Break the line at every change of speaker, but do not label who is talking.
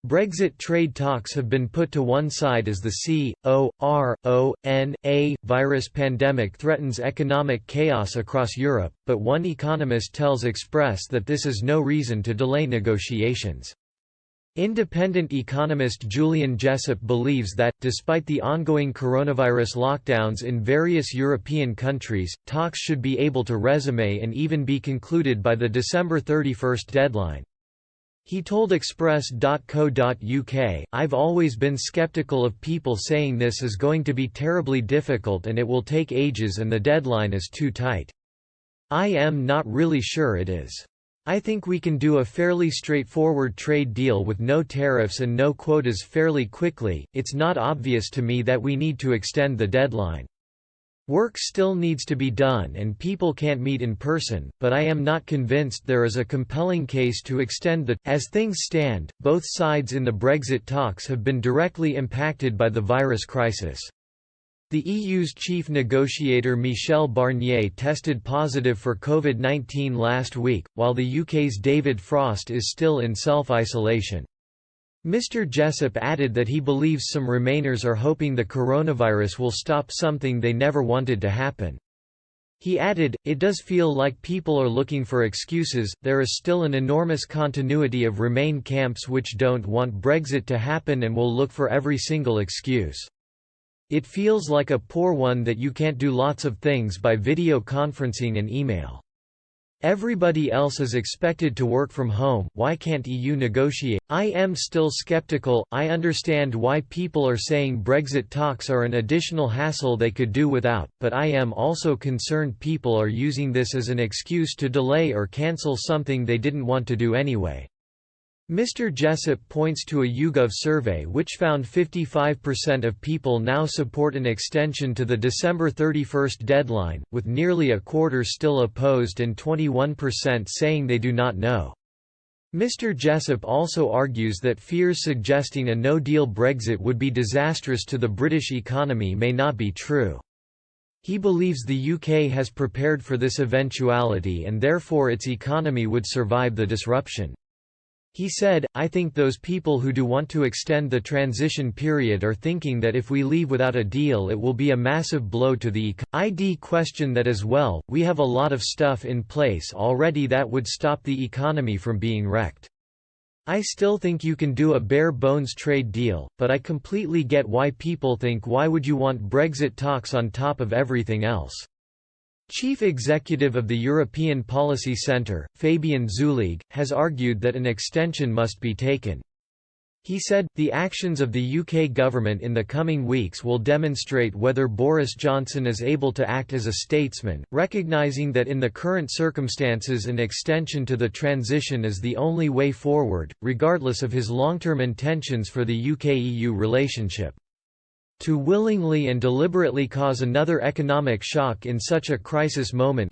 Brexit trade talks have been put to one side as the c.o.r.o.n.a.virus pandemic threatens economic chaos across Europe, but one economist tells Express that this is no reason to delay negotiations. Independent economist Julian Jessup believes that, despite the ongoing coronavirus lockdowns in various European countries, talks should be able to resume and even be concluded by the December 31 deadline. He told Express.co.uk, "I've always been skeptical of people saying this is going to be terribly difficult and it will take ages and the deadline is too tight. I am not really sure it is. I think we can do a fairly straightforward trade deal with no tariffs and no quotas fairly quickly. It's not obvious to me that we need to extend the deadline. Work still needs to be done and people can't meet in person, but I am not convinced there is a compelling case to extend the. As things stand, both sides in the Brexit talks have been directly impacted by the virus crisis. The EU's chief negotiator Michel Barnier tested positive for COVID-19 last week, while the UK's David Frost is still in self-isolation. Mr. Jessup added that he believes some Remainers are hoping the coronavirus will stop something they never wanted to happen. He added, "It does feel like people are looking for excuses. There is still an enormous continuity of Remain camps which don't want Brexit to happen and will look for every single excuse. It feels like a poor one that you can't do lots of things by video conferencing and email. Everybody else is expected to work from home, why can't EU negotiate? I am still skeptical. I understand why people are saying Brexit talks are an additional hassle they could do without, but I am also concerned people are using this as an excuse to delay or cancel something they didn't want to do anyway." Mr. Jessup points to a YouGov survey which found 55% of people now support an extension to the December 31 deadline, with nearly a quarter still opposed and 21% saying they do not know. Mr. Jessup also argues that fears suggesting a no-deal Brexit would be disastrous to the British economy may not be true. He believes the UK has prepared for this eventuality and therefore its economy would survive the disruption. He said, "I think those people who do want to extend the transition period are thinking that if we leave without a deal it will be a massive blow to the ID question that as well. We have a lot of stuff in place already that would stop the economy from being wrecked. I still think you can do a bare-bones trade deal, but I completely get why people think why would you want Brexit talks on top of everything else." Chief Executive of the European Policy Centre, Fabian Zulig, has argued that an extension must be taken. He said, "The actions of the UK government in the coming weeks will demonstrate whether Boris Johnson is able to act as a statesman, recognising that in the current circumstances an extension to the transition is the only way forward, regardless of his long-term intentions for the UK-EU relationship. To willingly and deliberately cause another economic shock in such a crisis moment